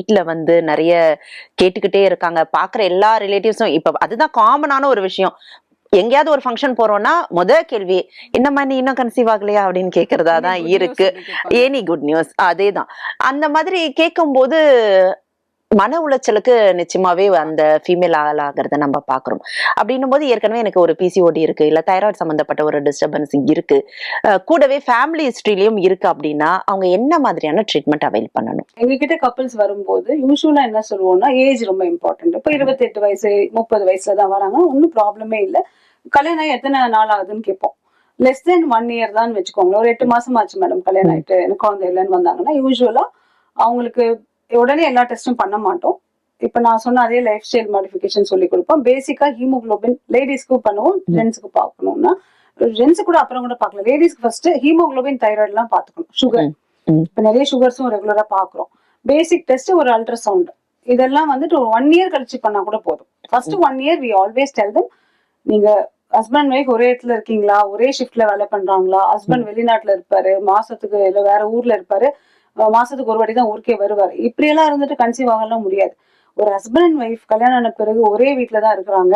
வீட்டுல வந்து நிறைய கேட்டுக்கிட்டே இருக்காங்க. பாக்குற எல்லா ரிலேட்டிவ்ஸும் இப்ப அதுதான் காமனான ஒரு விஷயம். எங்கேயாவது ஒரு ஃபங்க்ஷன் போறோம்னா கேள்வி, என்னம்மா நீ இன்னும் கன்சீவ் ஆகலையா அப்படின்னு கேக்குறதா தான் இருக்கு. எனி குட் நியூஸ் அதேதான். அந்த மாதிரி கேட்கும்போது மன உளைச்சலுக்கு நிச்சயமாவே அந்த ஃபீமேல் ஆளாகிறத நம்ம பாக்குறோம். அப்படின்னும் போது ஏற்கனவே எனக்கு ஒரு பிசிஓடி இருக்கு, இல்ல தைராய்டு சம்பந்தப்பட்ட ஒரு டிஸ்டர்பன்ஸ் இருக்கு, கூடவே ஃபேமிலி ஹிஸ்டரியிலயும் இருக்கு அப்படின்னா அவங்க என்ன மாதிரியான ட்ரீட்மெண்ட் அவைல் பண்ணணும்? எங்ககிட்ட கப்பல்ஸ் வரும்போது யூஸ்வலா என்ன சொல்லுவோம்னா ஏஜ் ரொம்ப இம்பார்ட்டன்ட். இப்போ 28 வயசு 30 வயசுல தான் வராங்க, ஒன்னும் ப்ராப்ளமே இல்லை. கல்யாணம் ஆகி எத்தனை நாள் ஆகுதுன்னு கேட்போம். லெஸ் தென் 1 இயர் தான் வச்சுக்கோங்களேன். ஒரு 8 மாசம் ஆச்சு மேடம் கல்யாணம் ஆயிட்டு எனக்கு குழந்தை இல்லைன்னு வந்தாங்கன்னா யூஸ்வலா அவங்களுக்கு உடனே எல்லா டெஸ்டும் பண்ண மாட்டோம். இப்ப நான் சொன்ன அதே லைஃப் ஸ்டைல் மாடிஃபிகேஷன் சொல்லி கொடுப்போம். பேசிக்கா ஹீமோகுளோபின் லேடிஸ்க்கு பண்ணுவோம், ஜென்ஸுக்கு பார்க்கணும்னா ஜென்ஸ் கூட அப்புறம் கூட பார்க்கலாம். லேடிஸ்க்கு ஃபர்ஸ்ட் ஹீமோகுளோபின் தைராய்டு எல்லாம் பார்த்துக்கணும். சுகர், இப்ப நிறைய சுகர்ஸும் ரெகுலரா பாக்குறோம். பேசிக் டெஸ்ட் ஒரு அல்ட்ராசவுண்ட் இதெல்லாம் வந்துட்டு ஒரு 1 இயர் கழிச்சு பண்ணா கூட போதும். First 1 year we always tell them, நீங்க ஹஸ்பண்ட் ஒய்ஃப் ஒரே இடத்துல இருக்கீங்களா, ஒரே ஷிஃப்ட்ல வேலை பண்றாங்களா, ஹஸ்பண்ட் வெளிநாட்டுல இருப்பாரு, மாசத்துக்கு இல்ல வேற ஊர்ல இருப்பாரு, மாசத்துக்கு ஒரு வாட்டி தான் ஊருக்கே வருவாரு, இப்படி எல்லாம் இருந்துட்டு கன்சீவ் ஆகலாம் முடியாது. ஒரு ஹஸ்பண்ட் அண்ட் ஒய்ஃப் கல்யாணம் ஆன பிறகு ஒரே வீட்டுல தான் இருக்கிறாங்க,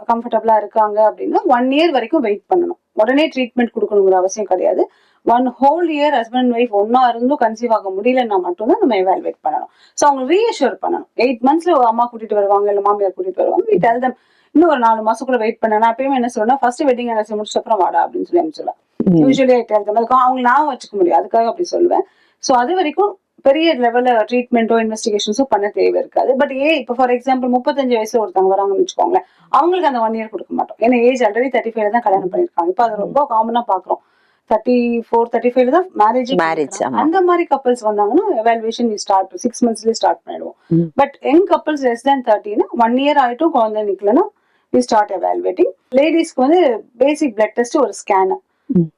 கம்ஃபர்டபுளா இருக்காங்க அப்படின்னா 1 இயர் வரைக்கும் வெயிட் பண்ணணும். உடனே ட்ரீட்மெண்ட் கொடுக்கணுங்கிற அவசியம் கிடையாது. 1 ஹோல் இயர் ஹஸ்பண்ட் ஒய்ஃப் ஒன்னா இருந்தும் கன்சீவ் ஆக முடியலன்னா மட்டும்தான் நம்ம எவாலுவேட் பண்ணணும். ஸோ அவங்க ரீஅஷ்யூர் பண்ணணும். 8 monthsல அம்மா கூட்டிட்டு வருவாங்க, இல்ல மாமியார் கூட்டிட்டு வருவாங்க. we tell them இன்னும் ஒரு 4 மாசம் கூட வெயிட் பண்ண. நான் எப்பயுமே என்ன சொல்றேன்னா ஃபர்ஸ்ட் வெட்டிங் அனிவர்சரி முடிச்ச அப்புறம் வாடா அப்படின்னு சொல்லி அனுப்பிச்சுடுவேன். யூஸ்வலி டெல் தம், அதுக்கு அவங்க ஞாபகம் வச்சுக்க முடியும், அதுக்காக அப்படி சொல்லுவேன். ஸோ அது வரைக்கும் பெரிய லெவல்ல ட்ரீட்மெண்ட்டோ இன்வெஸ்டிகேஷன்ஸோ பண்ண தேவை இருக்காது. பட் இப்போ ஃபார் எக்ஸாம்பிள் 35 வயசு ஒருத்தவங்க வராங்கன்னு வச்சுக்கோங்களேன், அவங்களுக்கு அந்த 1 இயர் கொடுக்க மாட்டோம். ஏன்னா ஏஜ் ஆல்ரெடி 35 தான் கல்யாணம் பண்ணிருக்காங்க. இப்போ அது ரொம்ப காமனா பாக்குறோம். 34, 35 தான் மேரேஜ். அந்த மாதிரி கப்பல்ஸ் வந்தாங்கன்னா எவாலுவேஷன் வி ஸ்டார்ட் 6 monthsலயே ஸ்டார்ட் பண்ணிடுவோம். But young couples less than 30னா 1 இயர் ஆயிட்டும் குழந்தை நிக்கலன்னா வி ஸ்டார்ட் எவாலுவேட்டிங். லேடிஸ்க்கு வந்து பேசிக் பிளட் டெஸ்ட், ஒரு ஸ்கேன்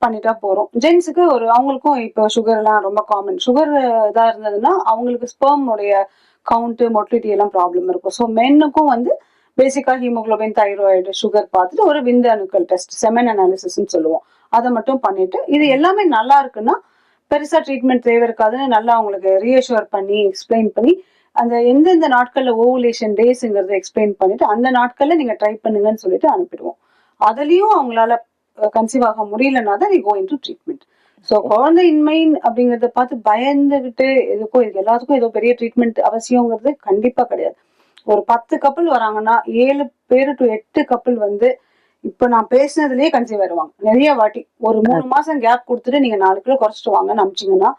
பண்ணிட்டா போறோம். ஜென்ஸுக்கு அவங்களுக்கும் இப்போ சுகர் எல்லாம் ரொம்ப காமன். சுகர் இதா இருந்ததுன்னா அவங்களுக்கு ஸ்பெர்ம் உடைய கவுண்ட், மொட்டிலிட்டி எல்லாம் ப்ராப்ளம் இருக்கும். ஸோ மென்னுக்கும் வந்து பேசிக்கா ஹீமோகுளோபின், தைராய்டு, சுகர் பார்த்துட்டு ஒரு விந்து அணுக்கள் டெஸ்ட், செமன் அனாலிசிஸ் சொல்லுவோம், அதை மட்டும் பண்ணிட்டு இது எல்லாமே நல்லா இருக்குன்னா பெருசா ட்ரீட்மெண்ட் தேவை இருக்காதுன்னு நல்லா அவங்களுக்கு ரீஅஷ்யூர் பண்ணி எக்ஸ்பிளைன் பண்ணி அந்த எந்தெந்த நாட்கள்ல ஓவுலேஷன் டேஸ்ங்கிறத எக்ஸ்பிளைன் பண்ணிட்டு அந்த நாட்கள்ல நீங்க ட்ரை பண்ணுங்கன்னு சொல்லிட்டு அனுப்பிடுவோம். அதுலயும் அவங்களால கன்சீவ் ஆக முடியலன்னா தான் we go into treatment. So குழந்தையின்மை அப்படிங்கறத பார்த்து பயந்துகிட்டு எதுக்கும் இது எல்லாத்துக்கும் ஏதோ பெரிய ட்ரீட்மெண்ட் அவசியங்கிறது கண்டிப்பா கிடையாது. ஒரு 10 கப்பல் வராங்கன்னா 7 பேரு to 8 கப்பல் வந்து இப்ப நான் பேசினதுலயே கன்சீவ் ஆயிடுவாங்க. நிறைய வாட்டி ஒரு 3 மாசம் கேப் கொடுத்துட்டு நீங்க 4 கிலோ குறைச்சிட்டு வாங்கன்னு அனுப்பிச்சிங்கன்னா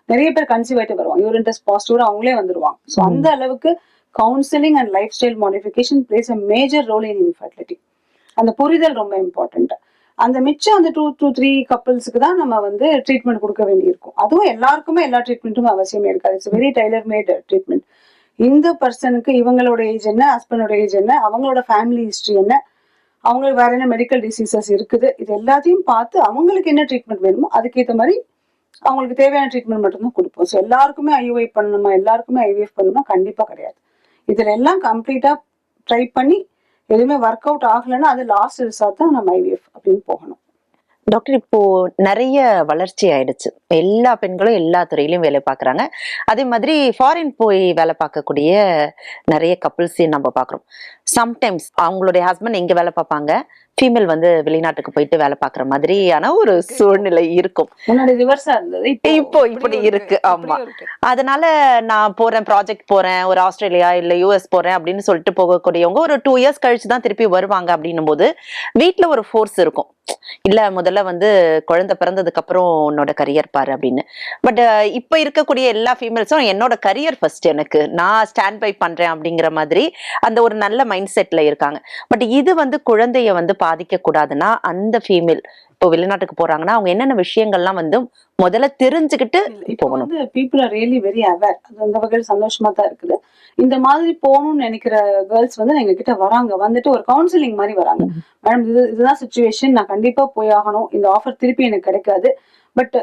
நிறைய பேர் கன்சீவ் ஆயிட்டு வருவாங்க. யூரின் டெஸ்ட் பாசிட்டிவ் அவங்களே வந்துருவாங்க. ஸோ அந்த அளவுக்கு counselling and lifestyle modification plays a major role in infertility. அந்த புரிதல் ரொம்ப இம்பார்ட்டன்ட். அந்த மிச்சம் அந்த 2 to 3 கப்பல்ஸுக்கு தான் நம்ம வந்து ட்ரீட்மெண்ட் கொடுக்க வேண்டியிருக்கும். அதுவும் எல்லாருக்குமே எல்லா ட்ரீட்மெண்ட்டும் அவசியமே இருக்காது. It's very tailor made treatment. இந்த பர்சனுக்கு இவங்களோட ஏஜ் என்ன, ஹஸ்பண்டோட ஏஜ் என்ன, அவங்களோட ஃபேமிலி ஹிஸ்டரி என்ன, அவங்களுக்கு வேற என்ன மெடிக்கல் டிசீசஸ் இருக்குது, இது எல்லாத்தையும் பார்த்து அவங்களுக்கு என்ன ட்ரீட்மெண்ட் வேணுமோ அதுக்கேற்ற மாதிரி அவங்களுக்கு தேவையான ட்ரீட்மெண்ட் மட்டும்தான் கொடுப்போம். ஸோ எல்லாருக்குமே ஐயுஐ பண்ணணுமா, எல்லாருக்குமே ஐவிஎஃப் பண்ணணுமா, கண்டிப்பா கிடையாது. இதுல எல்லாம் கம்ப்ளீட்டா ட்ரை பண்ணி எதுவுமே ஒர்க் அவுட் ஆகலைன்னா அது லாஸ்ட் ரிசார்ட் தான் நம்ம ஐவிஎஃப் அப்படின்னு போகணும். டாக்டர், இப்போ நிறைய வளர்ச்சி ஆயிடுச்சு, எல்லா பெண்களும் எல்லா துறையிலும் வேலை பார்க்குறாங்க. அதே மாதிரி ஃபாரின் போய் வேலை பார்க்கக்கூடிய நிறைய கப்புள்ஸையும் நம்ம பார்க்குறோம். சம்டைம்ஸ் அவங்களுடைய ஹஸ்பண்ட் எங்க வேலை பார்ப்பாங்க, ஃபீமேல் வந்து வெளிநாட்டுக்கு போயிட்டு வேலை பார்க்குற மாதிரியான ஒரு சூழ்நிலை இருக்கும். முன்னாடி ரிவர்ஸா இருந்தது, இப்போ இப்படி இருக்கு. ஆமா, அதனால நான் போறேன், ப்ராஜெக்ட் போறேன், ஒரு ஆஸ்திரேலியா இல்ல யூஎஸ் போறேன் அப்படின்னு சொல்லிட்டு போகக்கூடியவங்க ஒரு 2 years கழிச்சு தான் திருப்பி வருவாங்க. அப்படின்னும் போது வீட்டுல ஒரு ஃபோர்ஸ் இருக்கும், இல்ல முதல்ல வந்து குழந்தை பிறந்ததுக்கு அப்புறம் உன்னோட கரியர் பாரு அப்படின்னு. பட் இப்ப இருக்கக்கூடிய எல்லா ஃபீமேல்ஸும் என்னோட கரியர் ஃபர்ஸ்ட், எனக்கு நான் ஸ்டாண்ட் பை பண்றேன் அப்படிங்கிற மாதிரி அந்த ஒரு நல்ல மைண்ட் செட்ல இருக்காங்க. பட் இது வந்து குழந்தைய வந்து பாதிக்க கூடாதுன்னா அந்த ஃபீமேல் இப்போ வெளிநாட்டுக்கு போறாங்கன்னா அவங்க என்னென்ன விஷயங்கள்லாம் வந்து முதல்ல தெரிஞ்சுக்கிட்டு போகணும்? People are really very aware. அது அந்த வகையில் சந்தோஷமா தான் இருக்குது. இந்த மாதிரி போகணும்னு நினைக்கிற கேர்ள்ஸ் வந்து எங்க கிட்ட வராங்க, வந்துட்டு ஒரு கவுன்சிலிங் மாதிரி வராங்க. மேடம் இதுதான் சுச்சுவேஷன், நான் கண்டிப்பா போய் ஆகணும், இந்த ஆஃபர் திருப்பி எனக்கு கிடைக்காது, பட்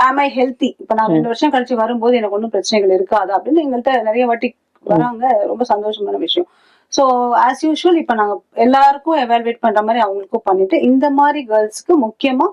ஆம் ஐ ஹெல்த்தி, இப்ப நான் 2 வருஷம் கழிச்சு வரும்போது எனக்கு ஒன்றும் பிரச்சனைகள் இருக்காது அப்படின்னு எங்கள்கிட்ட நிறைய வாட்டி வராங்க. ரொம்ப சந்தோஷமான விஷயம். ஸோ ஆஸ் யூஷுவல் இப்ப நாங்க எல்லாருக்கும் எவாலுவேட் பண்ற மாதிரி அவங்களுக்கும் பண்ணிட்டு, இந்த மாதிரி கேர்ள்ஸ்க்கு முக்கியமா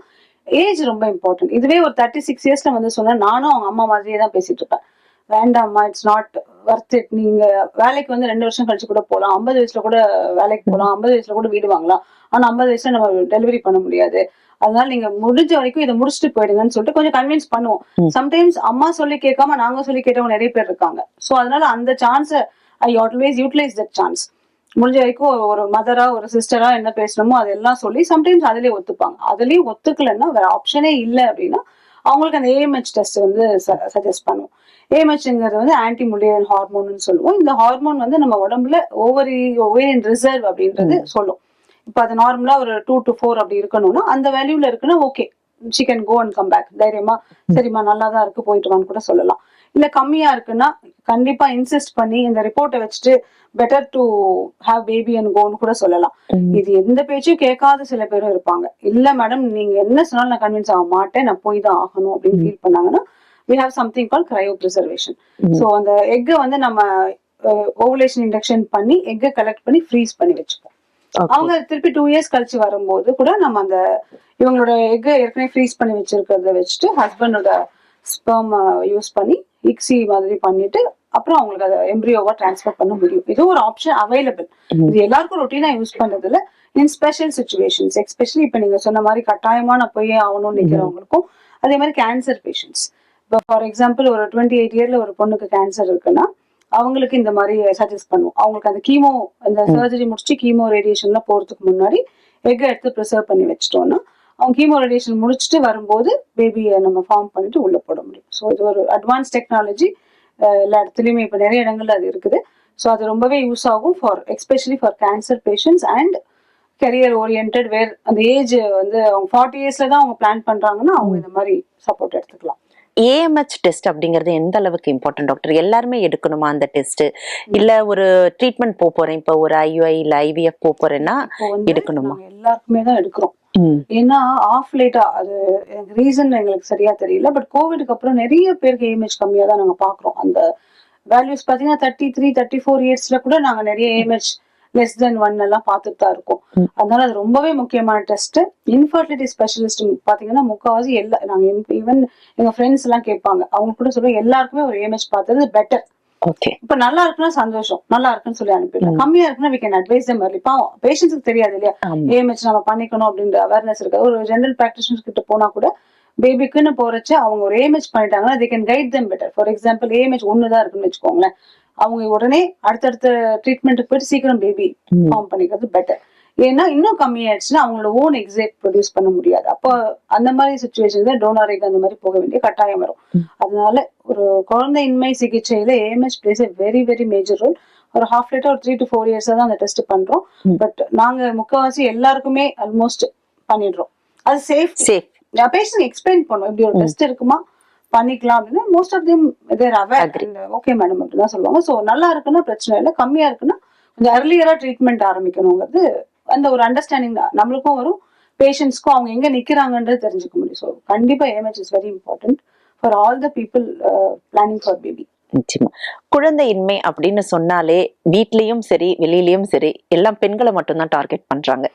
ஏஜ் ரொம்ப இம்பார்ட்டன்ட். இதுவே ஒரு 36 yearsல வந்து சொன்னா நானும் அவங்க அம்மா மாதிரியே தான் பேசிட்டு இருப்பேன். வேண்டாம்மா இட்ஸ் நாட் வர்த் இட், நீங்க வேலைக்கு வந்து 2 வருஷம் கழிச்சு கூட போகலாம், 50 வயசுல கூட வேலைக்கு போகலாம், 50 வயசுல கூட வீடு வாங்கலாம், ஆனா 50 வயசுல நம்ம டெலிவரி பண்ண முடியாது, அதனால நீங்க முடிஞ்ச வரைக்கும் இதை முடிச்சுட்டு போயிடுங்கன்னு சொல்லிட்டு கொஞ்சம் கன்வின்ஸ் பண்ணுவோம். சம்டைம்ஸ் அம்மா சொல்லி கேட்காம நாங்க சொல்லி கேட்டவங்க நிறைய பேர் இருக்காங்க. சோ அதனால அந்த சான்ஸை I always utilize that chance. முடிஞ்ச வரைக்கும் ஒரு மதரா ஒரு சிஸ்டரா என்ன பேசணுமோ அதெல்லாம் சொல்லி சம்டைம்ஸ் அதுலயே ஒத்துப்பாங்க. அதுலயும் ஒத்துக்கலன்னா வேற ஆப்ஷனே இல்லை அப்படின்னா அவங்களுக்கு அந்த AMH டெஸ்ட் வந்து சஜஸ்ட் பண்ணுவோம். AMHங்கிறது வந்து ஆன்டி முல்லேரியன் ஹார்மோன் சொல்லுவோம். இந்த ஹார்மோன் வந்து நம்ம உடம்புல ஓவரியன் ரிசர்வ் அப்படின்றது சொல்லும். இப்ப அது நார்மலா ஒரு 2 to 4 அப்படி இருக்கணும்னா அந்த வேல்யூல இருக்குன்னா okay, she can go and come back, தைரியமா சரிம்மா நல்லா தான் இருக்கு போயிட்டு வான்னு கூட சொல்லலாம். இல்ல கம்மியா இருக்குன்னா கண்டிப்பா இன்சிஸ்ட் பண்ணி இந்த ரிப்போர்ட்டை வச்சுட்டு better to have baby and கோன்னு கூட சொல்லலாம். இது எந்த பேச்சும் கேட்காத சில பேரும் இருப்பாங்க. இல்ல மேடம் நீங்க என்ன சொன்னாலும் நான் கன்வின்ஸ் ஆக மாட்டேன், நான் போய் தான் ஆகணும் அப்படின்னு ஃபீல் பண்ணாங்கன்னா we have something called cryopreservation. So அந்த எக்கை வந்து நம்ம ஓவுலேஷன் இண்டக்ஷன் பண்ணி எக்கை கலெக்ட் பண்ணி ஃப்ரீஸ் பண்ணி வச்சுப்போம். அவங்க திருப்பி 2 years கழிச்சு வரும்போது கூட நம்ம அந்த இவங்களோட எக்கை ஏற்கனவே ஃப்ரீஸ் பண்ணி வச்சிருக்கிறத வச்சுட்டு ஹஸ்பண்டோட ஸ்பெர்ம் யூஸ் பண்ணி இக்ஸி மாதிரி பண்ணிட்டு அப்புறம் அவங்களுக்கு அதை எம்ப்ரியோவா டிரான்ஸ்ஃபர் பண்ண முடியும். இது ஒரு ஆப்ஷன் அவைலபிள். இது எல்லாருக்கும் ரொட்டீனா யூஸ் பண்றது இல்ல. இன் ஸ்பெஷல் சிச்சுவேஷன்ஸ், எஸ்பெஷலி இப்ப நீங்க சொன்ன மாதிரி கட்டாயமா நான் போய் ஆகணும்னு நினைக்கிறவங்களுக்கும், அதே மாதிரி கேன்சர் பேஷண்ட்ஸ். இப்போ ஃபார் எக்ஸாம்பிள் ஒரு 28 years ஒரு பொண்ணுக்கு கேன்சர் இருக்குன்னா அவங்களுக்கு இந்த மாதிரி சஜஸ்ட் பண்ணுவோம். அவங்களுக்கு அந்த கீமோ அந்த சர்ஜரி முடிச்சுட்டு கீமோ ரேடியேஷன்லாம் போறதுக்கு முன்னாடி எக்கை எடுத்து ப்ரிசர்வ் பண்ணி வச்சிட்டோம்னா அவங்க கீமோ ரேடியேஷன் முடிச்சுட்டு வரும்போது பேபியை நம்ம ஃபார்ம் பண்ணிட்டு உள்ள போட முடியும். ஸோ இது ஒரு அட்வான்ஸ் டெக்னாலஜி. எல்லா இடத்துலயுமே இப்ப நிறைய இடங்கள்ல அது இருக்குது. ஸோ அது ரொம்பவே யூஸ் ஆகும் for especially for cancer patients and career oriented, where அந்த ஏஜ் வந்து அவங்க 40 yearsல தான் அவங்க பிளான் பண்றாங்கன்னா அவங்க இந்த மாதிரி சப்போர்ட் எடுத்துக்கலாம். AMH டெஸ்ட் அப்படிங்கிறது எந்த அளவுக்கு இம்பார்ட்டன்ட் டாக்டர்? எல்லாருமே எடுக்கணுமா அந்த டெஸ்ட்? இல்ல ஒரு ட்ரீட்மெண்ட் போறேன், இப்ப ஒரு IUI இல்ல IVF போறேன்னா எடுக்கணுமா? எல்லாருக்குமே தான் எடுக்கிறோம். ஏன்னா ஆஃப் லேட்டா அது ரீசன் எங்களுக்கு சரியா தெரியல. பட் கோவிட்க்கு அப்புறம் நிறைய பேருக்கு AMH கம்மியா தான் நாங்க பாக்குறோம். அந்த வேல்யூஸ் பாத்தீங்கன்னா 33, 34 yearsல கூட நாங்க நிறைய AMH லெஸ் தென் 1 எல்லாம் பார்த்துட்டு தான் இருக்கும். அதனால அது ரொம்பவே முக்கியமான டெஸ்ட். இன்ஃபர்டிலிட்டி ஸ்பெஷலிஸ்ட் பாத்தீங்கன்னா முக்கால்வாசி நாங்க ஈவன் எங்க ஃப்ரெண்ட்ஸ் எல்லாம் கேட்பாங்க, அவங்க கூட சொல்லுவோம் எல்லாருக்குமே ஒரு AMH பார்த்தது பெட்டர். இப்ப நல்லா இருக்குன்னா சந்தோஷம், நல்லா இருக்குன்னு சொல்லி அனுப்பிடலாம். கம்மியா இருக்குன்னா we can advise them early. பாவம் பேஷண்ட்ஸ்க்கு தெரியாது இல்லையா AMH நம்ம பண்ணிக்கணும் அப்படின்ற அவேர்னஸ் இருக்கு. ஒரு ஜெனரல் பிராக்டிஷனர் கிட்ட போனா கூட பேபிக்குன்னு போறச்ச அவங்க ஒரு AMH பண்ணிட்டாங்கன்னா they can guide them better. For example AMH 1 தான் இருக்குன்னு வச்சுக்கோங்களேன், அவங்க உடனே அடுத்தடுத்த ட்ரீட்மெண்ட்டுக்கு போயிட்டு சீக்கிரம் பேபி ஃபார்ம் பண்ணிக்கிறது பெட்டர். ஏன்னா இன்னும் கம்மியாயிடுச்சுன்னா அவங்களோட ஓன் எக்ஸைட் ப்ரொடியூஸ் பண்ண முடியாது. அப்போ அந்த மாதிரி சுச்சுவேஷன்ல டோனார் எக் அந்த மாதிரி போக வேண்டிய கட்டாயம் வரும். அதனால ஒரு குழந்தையின்மை சிகிச்சையில AMH place a very very major role. ஒரு half லேட்டா ஒரு 3 to 4 years தான் அந்த டெஸ்ட் பண்றோம். பட் நாங்க முக்கால்வாசி எல்லாருக்குமே ஆல்மோஸ்ட் பண்ணிடுறோம். அது சேஃப். பேஷண்ட் எக்ஸ்பிளைன் பண்ணுவோம் இப்படி ஒரு டெஸ்ட் இருக்குமா பண்ணிக்கலாம் அப்படின்னு. Most of them they're aware, okay madam அப்படிதான் சொல்லுவாங்க. ஸோ நல்லா இருக்குன்னா பிரச்சனை இல்லை, கம்மியா இருக்குன்னா கொஞ்சம் அர்லியரா ட்ரீட்மெண்ட் ஆரம்பிக்கணுங்கிறது அந்த ஒரு அண்டர்ஸ்டாண்டிங் நம்மளுக்கும் வரும், பேஷண்ட்ஸ்க்கும் அவங்க எங்க நிக்கிறாங்கன்றது தெரிஞ்சுக்க முடியும். ஸோ கண்டிப்பா AMH is very important for all the people planning for baby. நிச்சயமா குழந்தையின்மை அப்படின்னு சொன்னாலே வீட்லயும் சரி வெளியிலயும் சரி எல்லாம் பெண்களை மட்டும்தான் டார்கெட் பண்றாங்க.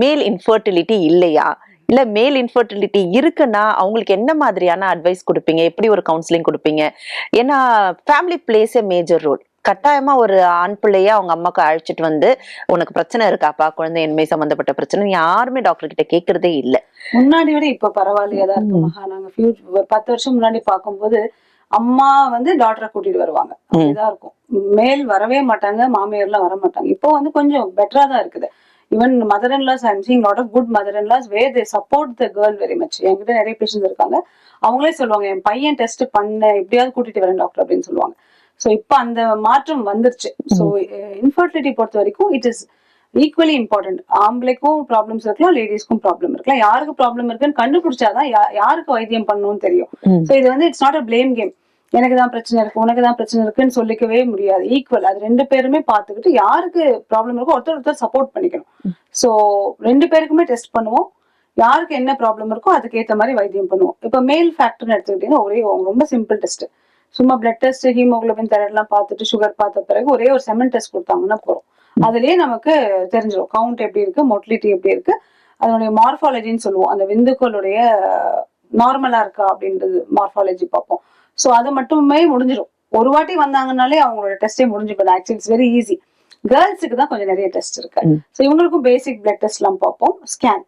மேல் இன்ஃபர்டிலிட்டி இல்லையா, இல்ல மேல் இன்ஃபர்டிலிட்டி இருக்குன்னா அவங்களுக்கு என்ன மாதிரியான அட்வைஸ் கொடுப்பீங்க, எப்படி ஒரு கவுன்சிலிங் கொடுப்பீங்க? ஏன்னா family plays a major role. கட்டாயமா ஒரு ஆண் பிள்ளைய அவங்க அம்மாக்கு அழைச்சிட்டு வந்து உனக்கு பிரச்சனை இருக்காப்பா, குழந்தையின்மை சம்பந்தப்பட்ட பிரச்சனை, யாருமே டாக்டர் கிட்ட கேட்கறதே இல்ல. முன்னாடி விட இப்ப பரவாயில்லையா தான் இருக்கு மகா. நாங்க 10 வருஷம் முன்னாடி பார்க்கும்போது அம்மா வந்து டாக்டரை கூட்டிட்டு வருவாங்க, அப்படிதான் இருக்கும். மேல் வரவே மாட்டாங்க, மாமியார்லாம் வர மாட்டாங்க. இப்போ வந்து கொஞ்சம் பெட்டரா தான் இருக்குது. Even mother-in-laws, I am seeing lot of good mother-in-laws where they support the girl very much. என்கிட்ட நிறைய பேஷண்ட்ஸ் இருக்காங்க, அவங்களே சொல்லுவாங்க என் பையன் டெஸ்ட் பண்ண எப்படியாவது கூட்டிட்டு வரேன் டாக்டர் அப்படின்னு சொல்லுவாங்க. ஸோ இப்போ அந்த மாற்றம் வந்துருச்சு. ஸோ இன்ஃபர்டிலிட்டி பொறுத்த வரைக்கும் இட் இஸ் ஈக்குவலி இம்பார்ட்டன்ட். ஆம்பளைக்கும் ப்ராப்ளம்ஸ் இருக்கலாம், லேடிஸ்க்கும் ப்ராப்ளம் இருக்கலாம். யாருக்கு ப்ராப்ளம் இருக்குன்னு கண்டுபிடிச்சாதான் யாருக்கு வைத்தியம் பண்ணணும்னு தெரியும். ஸோ இது வந்து it's not a blame game. எனக்கு தான் பிரச்சனை இருக்கு, உனக்கு தான் பிரச்சனை இருக்குன்னு சொல்லிக்கவே முடியாது. ஈக்குவல், அது 2 பேருமே பார்த்துக்கிட்டு யாருக்கு ப்ராப்ளம் இருக்கோ ஒருத்தர் சப்போர்ட் பண்ணிக்கணும். ஸோ 2 பேருக்குமே டெஸ்ட் பண்ணுவோம், யாருக்கு என்ன ப்ராப்ளம் இருக்கோ அதுக்கேற்ற மாதிரி வைத்தியம் பண்ணுவோம். இப்போ மேல் ஃபேக்டர்னு எடுத்துக்கிட்டீங்கன்னா ஒரே ரொம்ப சிம்பிள் டெஸ்ட், சும்மா பிளட் டெஸ்ட், ஹீமோகுளோபின் தைராய்டுலாம் பார்த்துட்டு சுகர் பார்த்த பிறகு ஒரே ஒரு செமன் டெஸ்ட் கொடுத்தாங்கன்னா போறோம். அதுலயே நமக்கு தெரிஞ்சிடும் கவுண்ட் எப்படி இருக்கு, மொட்டிலிட்டி எப்படி இருக்கு, அதனுடைய மார்பாலஜின்னு சொல்லுவோம், அந்த விந்துக்களுடைய நார்மலா இருக்கா அப்படின்றது மார்பாலஜி பார்ப்போம். ஸோ அது மட்டுமே முடிஞ்சிடும். ஒரு வாட்டி வந்தாங்கனாலே அவங்களோட டெஸ்டே முடிஞ்சுக்கணும். Actually it's very easy. கேர்ள்ஸுக்கு தான் கொஞ்சம் நிறைய டெஸ்ட் இருக்கு. ஸோ இவங்களுக்கும் பேசிக் பிளட் டெஸ்ட் எல்லாம் பார்ப்போம், ஸ்கேன்.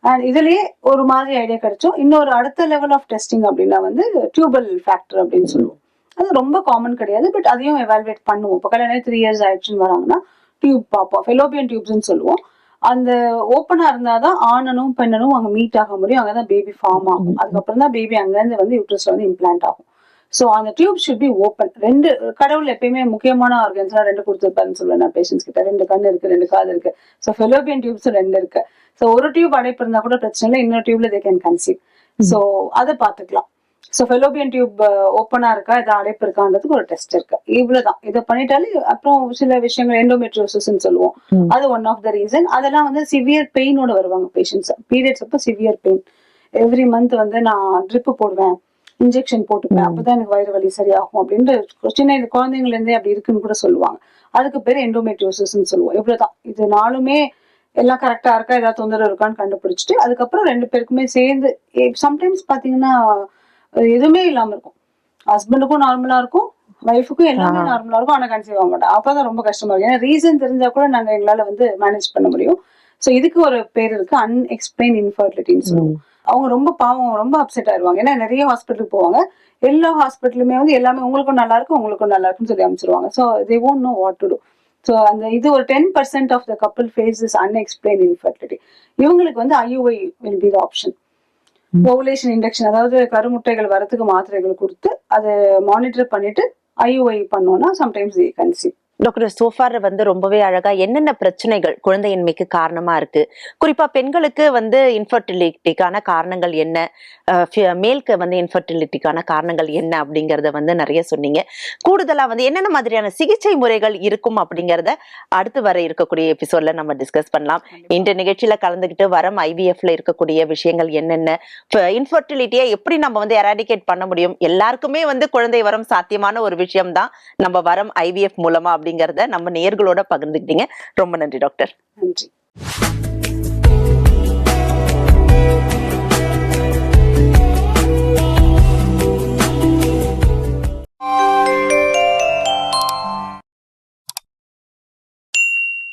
அண்ட் இதுலயே ஒரு மாதிரி ஐடியா கிடைச்சோம். இன்னொரு அடுத்த லெவல் ஆஃப் டெஸ்டிங் அப்படின்னா வந்து டியூபல் ஃபேக்டர் அப்படின்னு சொல்லுவோம். அது ரொம்ப காமன் கிடையாது, பட் அதையும் எவாலுவேட் பண்ணுவோம். இப்போ கல்யாணம் 3 years ஆயிடுச்சுன்னு வராங்கன்னா டியூப் பார்ப்போம், ஃபெலோபியன் டியூப்ஸ்ன்னு சொல்லுவோம். அந்த ஓப்பனா இருந்தாதான் ஆணனும் பெண்ணனும் அங்க மீட் ஆக முடியும், அங்கதான் பேபி ஃபார்ம் ஆகும். அதுக்கப்புறம் தான் பேபி அங்கிருந்து வந்து யூட்ரஸ்ல வந்து இம்ப்ளான்ட் ஆகும். ஸோ அந்த டியூப் ஷுட் பி ஓப்பன். ரெண்டு கடவுள் எப்பயுமே முக்கியமான ஆர்கன்ஸ்லாம் 2 கொடுத்துருப்பாருன்னு சொல்லுவேன் நான் பேஷண்ட்ஸ் கிட்ட. 2 கண் இருக்கு, 2 காது இருக்கு. ஸோ ஃபெலோபியன் டியூப்ஸ் 2 இருக்கு. ஸோ ஒரு டியூப் அடைப்பு இருந்தா கூட பிரச்சனை இல்லை, இன்னொரு டியூப்ல தே கேன் கன்சீவ். ஸோ அதை பார்த்துக்கலாம். ஸோ ஃபெலோபியன் டியூப் ஓப்பனா இருக்கா, இது அடைப்பு இருக்கான்றதுக்கு ஒரு டெஸ்ட் இருக்கு. இவ்வளவுதான். இதை பண்ணிட்டாலே அப்புறம் சில விஷயங்கள் எண்டோமெட்ரியோசிஸ்ன்னு சொல்லுவோம், அது ஒன் ஆஃப் த ரீசன். அதெல்லாம் வந்து சிவியர் பெயினோட வருவாங்க பேஷண்ட்ஸ். பீரியட்ஸ் அப்போ சிவியர் பெயின். எவ்ரி மந்த் வந்து நான் ட்ரிப்பு போடுவேன், இன்ஜெக்ஷன் போட்டுப்பேன், அப்பதான் எனக்கு வயிறு வலி சரியாகும் அப்படின்ட்டு சின்ன குழந்தைங்கள்ல இருந்தே அப்படி இருக்குன்னு கூட சொல்லுவாங்க. அதுக்கு பேர் எண்டோமெட்ரியோசிஸ்ன்னு சொல்லுவோம். இவ்வளவுதான். இது நாலுமே எல்லாம் கரெக்டா இருக்கா, ஏதாவது தொந்தரவு இருக்கான்னு கண்டுபிடிச்சிட்டு அதுக்கப்புறம் 2 பேருக்குமே சேர்ந்து சம்டைம்ஸ் பாத்தீங்கன்னா எதுவுமே இல்லாம இருக்கும். ஹஸ்பண்டுக்கும் நார்மலா இருக்கும், ஒய்ஃபுக்கும் எல்லாமே நார்மலா இருக்கும், ஆனா கன்சீவ் ஆக மாட்டேன். அப்பதான் ரொம்ப கஷ்டமா இருக்கும். ஏன்னா ரீசன் தெரிஞ்சா கூட நாங்க எங்களால வந்து மேனேஜ் பண்ண முடியும். சோ இதுக்கு ஒரு பேர் இருக்கு, அன்எக்ஸ்பிளைன் இன்ஃபர்டிலிட்டின்னு சொல்லுவோம். அவங்க ரொம்ப பாவம், ரொம்ப அப்செட் ஆயிருவாங்க. ஏன்னா நிறைய ஹாஸ்பிட்டலுக்கு போவாங்க, எல்லா ஹாஸ்பிட்டலுமே வந்து எல்லாமே உங்களுக்கும் நல்லா இருக்கும், உங்களுக்கும் நல்லா இருக்குன்னு சொல்லி அனுப்பிச்சிருவாங்க. So they won't know what to do. So அந்த இது ஒரு 10% of the couple faces unexplained infertility. இவங்களுக்கு வந்து IUI will be the option. Ovulation induction, அதாவது கருமுட்டைகள் வரத்துக்கு மாத்திரைகள் கொடுத்து அதை மானிட்டர் பண்ணிட்டு IUI பண்ணோம்னா sometimes they conceive. Doctor, so far வந்து ரொம்பவே அழகா என்னென்ன பிரச்சனைகள் குழந்தையின்மைக்கு காரணமா இருக்கு, குறிப்பா பெண்களுக்கு வந்து இன்ஃபர்டிலிட்டிக்கான காரணங்கள் என்ன, மேல்க்கு வந்து இன்ஃபர்டிலிட்டிக்கான காரணங்கள் என்ன அப்படிங்கறத வந்து நிறைய சொன்னீங்க. கூடுதலா வந்து என்னென்ன மாதிரியான சிகிச்சை முறைகள் இருக்கும் அப்படிங்கறத அடுத்து வர இருக்கக்கூடிய எபிசோட்ல நம்ம டிஸ்கஸ் பண்ணலாம். இந்த நிகழ்ச்சியில கலந்துகிட்டு வரம் IVFல இருக்கக்கூடிய விஷயங்கள் என்னென்ன, இன்ஃபர்டிலிட்டியை எப்படி நம்ம வந்து எராடிகேட் பண்ண முடியும், எல்லாருக்குமே வந்து குழந்தை வரம் சாத்தியமான ஒரு விஷயம் தான் நம்ம வரம் IVF மூலமா அப்படிங்கறத நம்ம நேயர்களோட பகிர்ந்துக்கிட்டீங்க. ரொம்ப நன்றி டாக்டர். நன்றி.